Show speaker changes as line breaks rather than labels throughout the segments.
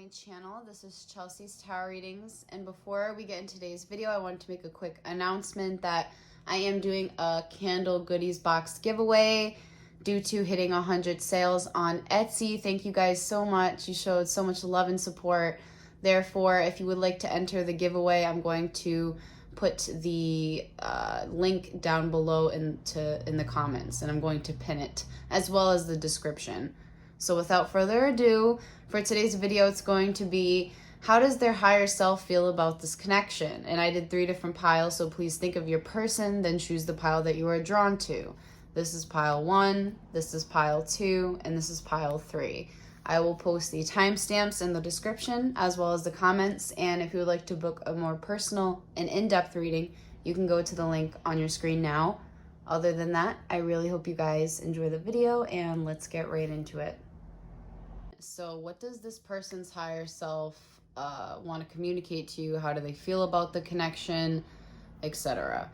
my channel. This is Chelsea's Tarot Readings, and before we get into today's video, I wanted to make a quick announcement that I am doing a candle goodies box giveaway due to hitting 100 sales on Etsy. Thank you guys so much. You showed so much love and support. Therefore, if you would like to enter the giveaway, I'm going to put the link down below in the comments, and I'm going to pin it as well as the description. So without further ado, for today's video, it's going to be, how does their higher self feel about this connection? And I did 3 different piles, so please think of your person, then choose the pile that you are drawn to. This is pile 1, this is pile 2, and this is pile 3. I will post the timestamps in the description as well as the comments, and if you would like to book a more personal and in-depth reading, you can go to the link on your screen now. Other than that, I really hope you guys enjoy the video, and let's get right into it. So what does this person's higher self want to communicate to you? How do they feel about the connection, etc.?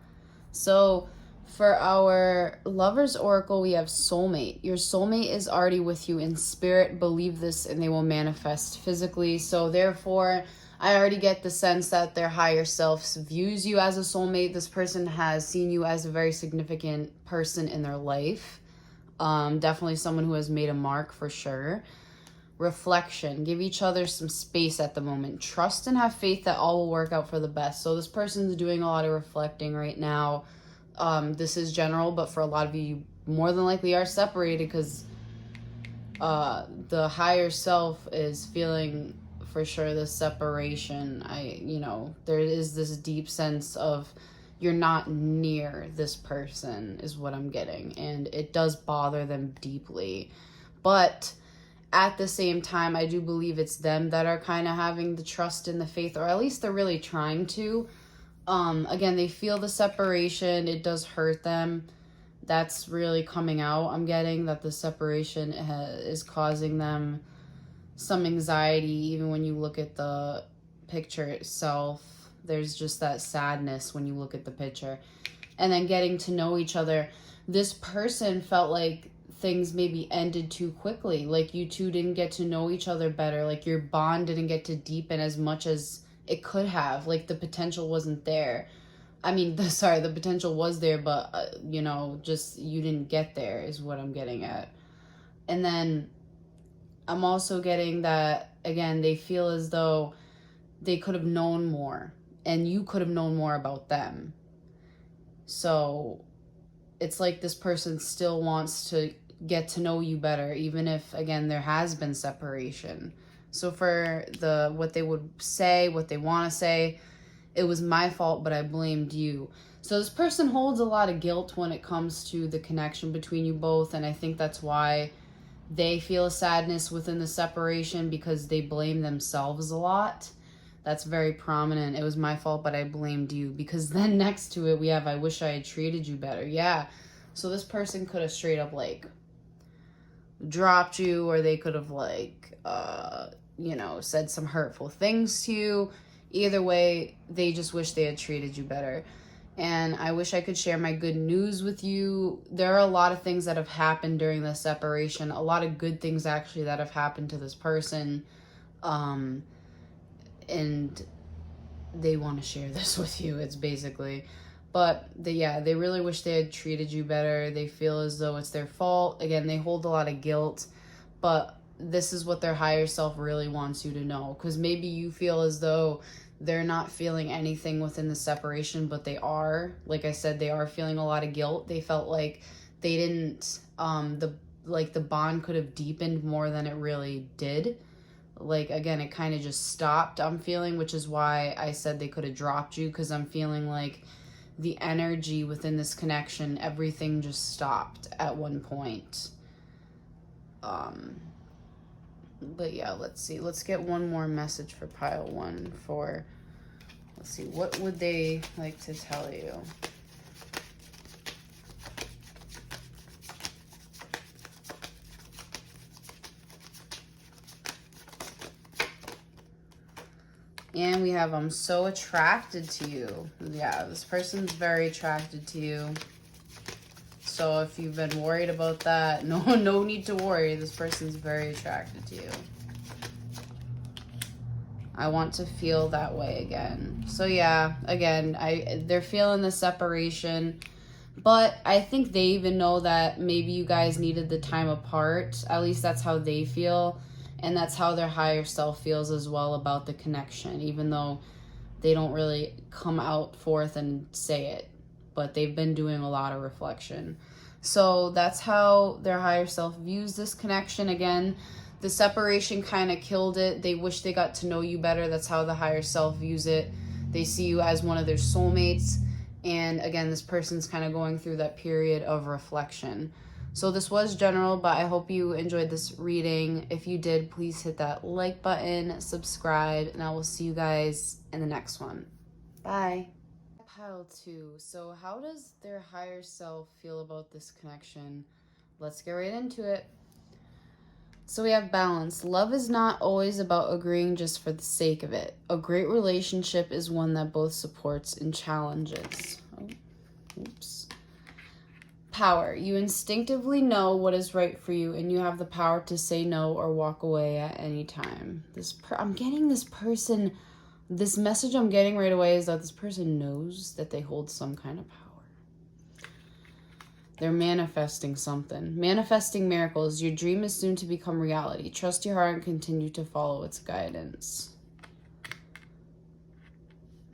So for our Lover's Oracle, we have soulmate. Your soulmate is already with you in spirit. Believe this and they will manifest physically. So therefore, I already get the sense that their higher self views you as a soulmate. This person has seen you as a very significant person in their life. Definitely someone who has made a mark for sure. Reflection. Give each other some space at the moment. Trust and have faith that all will work out for the best. So this person's doing a lot of reflecting right now. This is general, but for a lot of you more than likely are separated because the higher self is feeling for sure this separation. There is this deep sense of you're not near this person is what I'm getting, and it does bother them deeply. But at the same time, I do believe it's them that are kind of having the trust and the faith, or at least they're really trying to. Again, they feel the separation. It does hurt them. That's really coming out. I'm getting that the separation is causing them some anxiety. Even when you look at the picture itself, there's just that sadness when you look at the picture. And then getting to know each other. This person felt like things maybe ended too quickly. Like you two didn't get to know each other better. Like your bond didn't get to deepen as much as it could have. Like the potential wasn't there. The potential was there, but just you didn't get there is what I'm getting at. And then I'm also getting that, again, they feel as though they could have known more and you could have known more about them. So it's like this person still wants to get to know you better, even if, again, there has been separation. So for what they would say, what they want to say, it was my fault, but I blamed you. So this person holds a lot of guilt when it comes to the connection between you both, and I think that's why they feel a sadness within the separation, because they blame themselves a lot. That's very prominent. It was my fault, but I blamed you. Because then next to it, we have, I wish I had treated you better. Yeah. So this person could have straight up, dropped you, or they could have, said some hurtful things to you. Either way, they just wish they had treated you better. And I wish I could share my good news with you. There are a lot of things that have happened during the separation. A lot of good things, actually, that have happened to this person. And they want to share this with you, it's basically. But they really wish they had treated you better. They feel as though it's their fault. Again, they hold a lot of guilt. But this is what their higher self really wants you to know. Because maybe you feel as though they're not feeling anything within the separation, but they are. Like I said, they are feeling a lot of guilt. They felt like they didn't, the bond could have deepened more than it really did. Again, it kind of just stopped, I'm feeling, which is why I said they could have dropped you, because I'm feeling like the energy within this connection, everything just stopped at one point. But yeah, let's see. Let's get one more message for pile 1 let's see, what would they like to tell you? And we have, I'm so attracted to you. Yeah, this person's very attracted to you. So if you've been worried about that, no need to worry. This person's very attracted to you. I want to feel that way again. So yeah, again, they're feeling the separation, but I think they even know that maybe you guys needed the time apart. At least that's how they feel, and that's how their higher self feels as well about the connection, even though they don't really come out forth and say it, but they've been doing a lot of reflection. So that's how their higher self views this connection. Again, the separation kind of killed it. They wish they got to know you better. That's how the higher self views it. They see you as one of their soulmates. And again, this person's kind of going through that period of reflection. So this was general, but I hope you enjoyed this reading. If you did, please hit that like button, subscribe, and I will see you guys in the next one. Bye. Pile 2. So how does their higher self feel about this connection? Let's get right into it. So we have balance. Love is not always about agreeing just for the sake of it. A great relationship is one that both supports and challenges. Oops. Power. You instinctively know what is right for you, and you have the power to say no or walk away at any time. I'm getting this person. This message I'm getting right away is that this person knows that they hold some kind of power. They're manifesting something. Manifesting miracles. Your dream is soon to become reality. Trust your heart and continue to follow its guidance.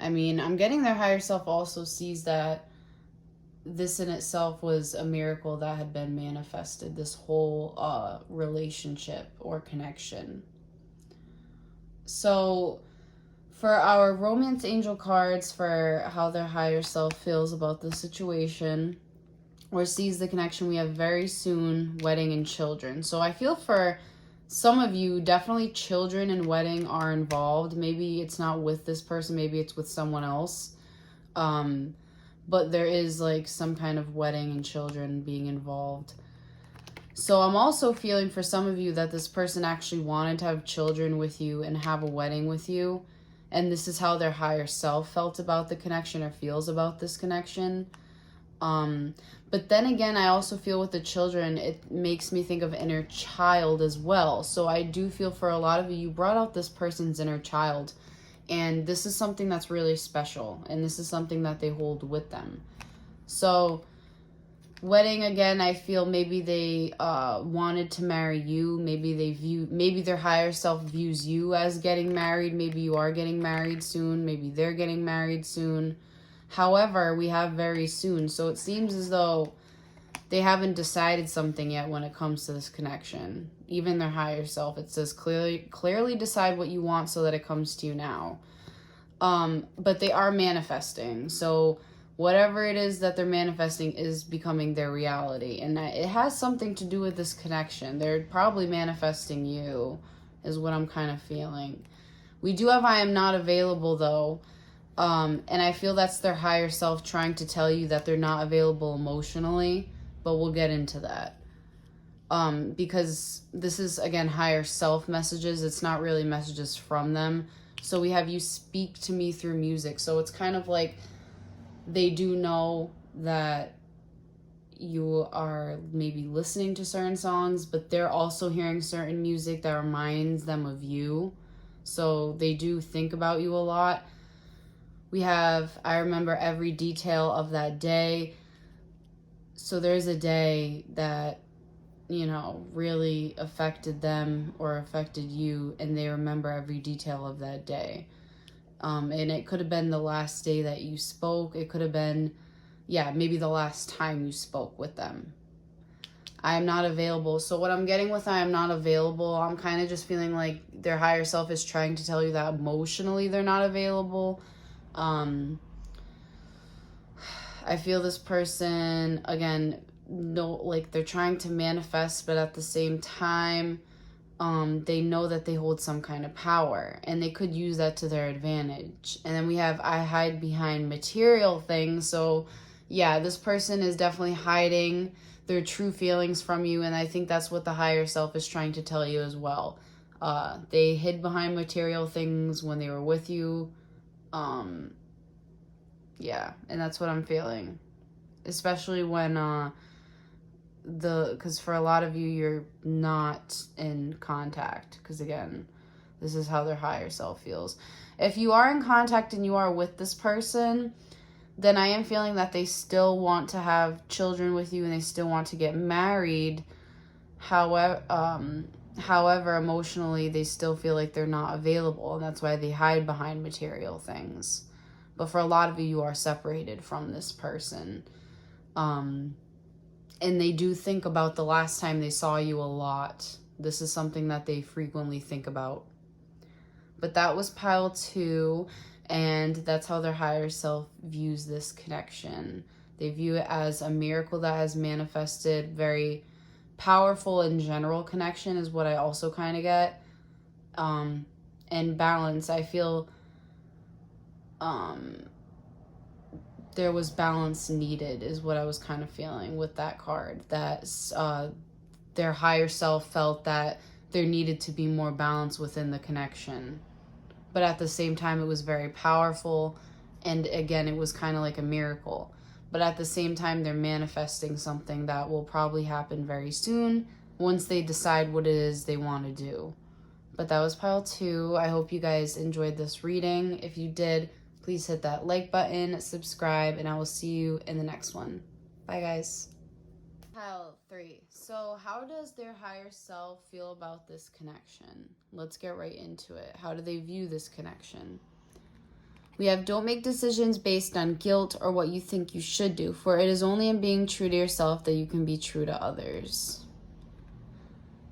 I mean, I'm getting their higher self also sees that this in itself was a miracle that had been manifested. This whole relationship or connection. So for our romance angel cards, for how their higher self feels about the situation or sees the connection, we have very soon, wedding, and children. So I feel for some of you, definitely children and wedding are involved. Maybe it's not with this person, maybe it's with someone else. But there is like some kind of wedding and children being involved. So I'm also feeling for some of you that this person actually wanted to have children with you and have a wedding with you. And this is how their higher self felt about the connection or feels about this connection. But then again, I also feel with the children, it makes me think of inner child as well. So I do feel for a lot of you, you brought out this person's inner child. And this is something that's really special. And this is something that they hold with them. So wedding, again, I feel maybe they wanted to marry you. Maybe their higher self views you as getting married. Maybe you are getting married soon. Maybe they're getting married soon. However, we have very soon. So it seems as though they haven't decided something yet when it comes to this connection. Even their higher self, it says clearly decide what you want so that it comes to you now. But they are manifesting. So whatever it is that they're manifesting is becoming their reality. And it has something to do with this connection. They're probably manifesting you, is what I'm kind of feeling. We do have I am not available, though. And I feel that's their higher self trying to tell you that they're not available emotionally, but we'll get into that. Because this is, again, higher self messages. It's not really messages from them. So we have you speak to me through music. So it's kind of like they do know that you are maybe listening to certain songs, but they're also hearing certain music that reminds them of you. So they do think about you a lot. We have, I remember every detail of that day. So there's a day that, really affected them or affected you, and they remember every detail of that day. And it could have been the last day that you spoke. It could have been, maybe the last time you spoke with them. I am not available. So what I'm getting with I am not available, I'm kind of just feeling like their higher self is trying to tell you that emotionally they're not available. I feel this person, again, they're trying to manifest, but at the same time, they know that they hold some kind of power, and they could use that to their advantage. And then we have I hide behind material things. So this person is definitely hiding their true feelings from you, and I think that's what the higher self is trying to tell you as well. They hid behind material things when they were with you. And that's what I'm feeling, especially when because for a lot of you, you're not in contact, because again, This is how their higher self feels. If you are in contact and you are with this person, then I am feeling that they still want to have children with you and they still want to get married. However, emotionally, they still feel like they're not available, and that's why they hide behind material things. But for a lot of you, you are separated from this person. And they do think about the last time they saw you a lot. This is something that they frequently think about. But that was pile 2, and that's how their higher self views this connection. They view it as a miracle that has manifested. Very powerful in general connection is what I also kind of get. And balance, I feel there was balance needed is what I was kind of feeling with that card. That their higher self felt that there needed to be more balance within the connection. But at the same time, it was very powerful. And again, it was kind of like a miracle. But at the same time, they're manifesting something that will probably happen very soon once they decide what it is they want to do. But that was pile 2. I hope you guys enjoyed this reading. If you did, please hit that like button, subscribe, and I will see you in the next one. Bye, guys. Pile 3. So how does their higher self feel about this connection? Let's get right into it. How do they view this connection? We have, don't make decisions based on guilt or what you think you should do, for it is only in being true to yourself that you can be true to others.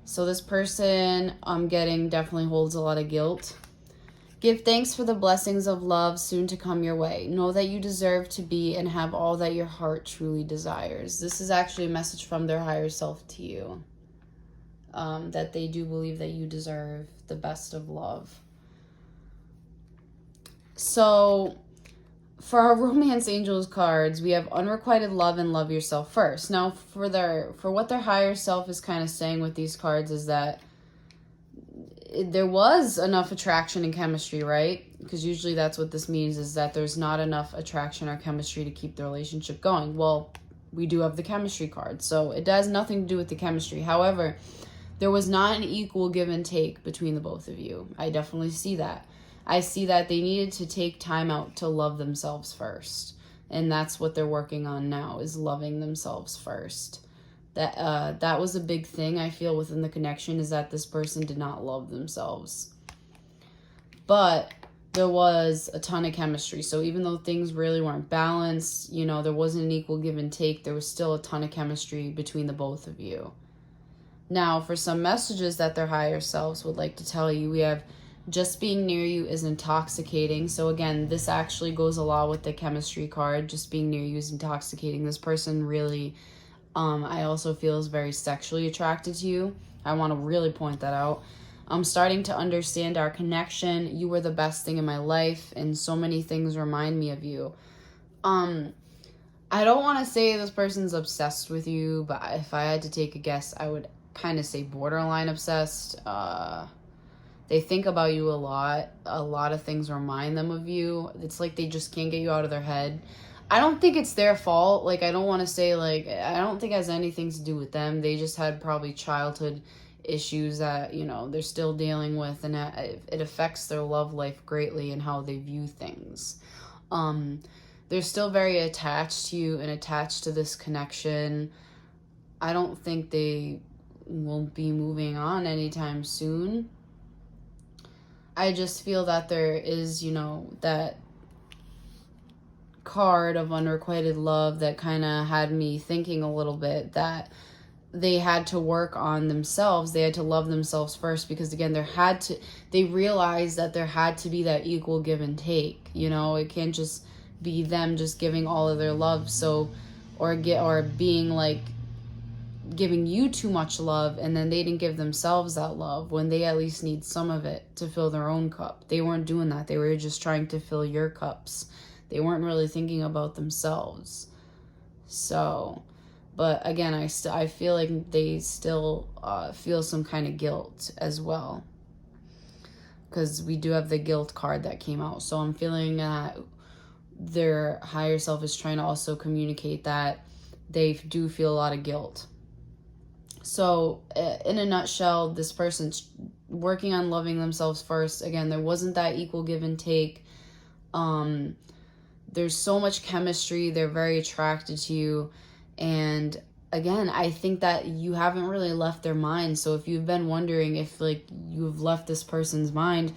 So this person I'm getting definitely holds a lot of guilt. Give thanks for the blessings of love soon to come your way. Know that you deserve to be and have all that your heart truly desires. This is actually a message from their higher self to you. That they do believe that you deserve the best of love. So for our Romance Angels cards, we have unrequited love and love yourself first. Now for what their higher self is kind of saying with these cards is that there was enough attraction and chemistry, right? Because usually that's what this means, is that there's not enough attraction or chemistry to keep the relationship going. Well, we do have the chemistry card, so it has nothing to do with the chemistry. However, there was not an equal give and take between the both of you. I definitely see that. I see that they needed to take time out to love themselves first. And that's what they're working on now, is loving themselves first. That was a big thing I feel within the connection, is that this person did not love themselves. But there was a ton of chemistry. So even though things really weren't balanced, there wasn't an equal give and take, there was still a ton of chemistry between the both of you. Now, for some messages that their higher selves would like to tell you, we have, just being near you is intoxicating. So again, this actually goes a lot with the chemistry card. Just being near you is intoxicating. This person really, I also feel, is very sexually attracted to you. I want to really point that out. I'm starting to understand our connection. You were the best thing in my life, and so many things remind me of you. I don't want to say this person's obsessed with you, but if I had to take a guess, I would kind of say borderline obsessed. They think about you a lot. A lot of things remind them of you. It's like they just can't get you out of their head. I don't think it's their fault. I don't want to say, I don't think it has anything to do with them. They just had probably childhood issues that, they're still dealing with, and it affects their love life greatly and how they view things. They're still very attached to you and attached to this connection. I don't think they will be moving on anytime soon. I just feel that there is, that card of unrequited love that kind of had me thinking a little bit that they had to work on themselves. They had to love themselves first, because again, they realized that there had to be that equal give and take. It can't just be them just giving all of their love. Or being giving you too much love, and then they didn't give themselves that love when they at least need some of it to fill their own cup. They weren't doing that. They were just trying to fill your cups. They weren't really thinking about themselves. So, but again, I feel like they still feel some kind of guilt as well, because we do have the guilt card that came out. So I'm feeling that their higher self is trying to also communicate that they do feel a lot of guilt. So, in a nutshell, this person's working on loving themselves first. Again, there wasn't that equal give and take. There's so much chemistry. They're very attracted to you. And again, I think that you haven't really left their mind. So if you've been wondering if like you've left this person's mind,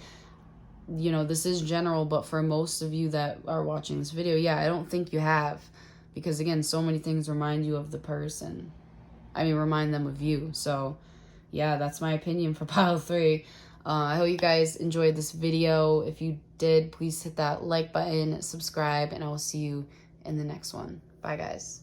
this is general, but for most of you that are watching this video, yeah, I don't think you have. Because again, so many things remind you of the person. Remind them of you. So yeah, that's my opinion for pile 3. I hope you guys enjoyed this video. If you did, please hit that like button, subscribe, and I will see you in the next one. Bye, guys.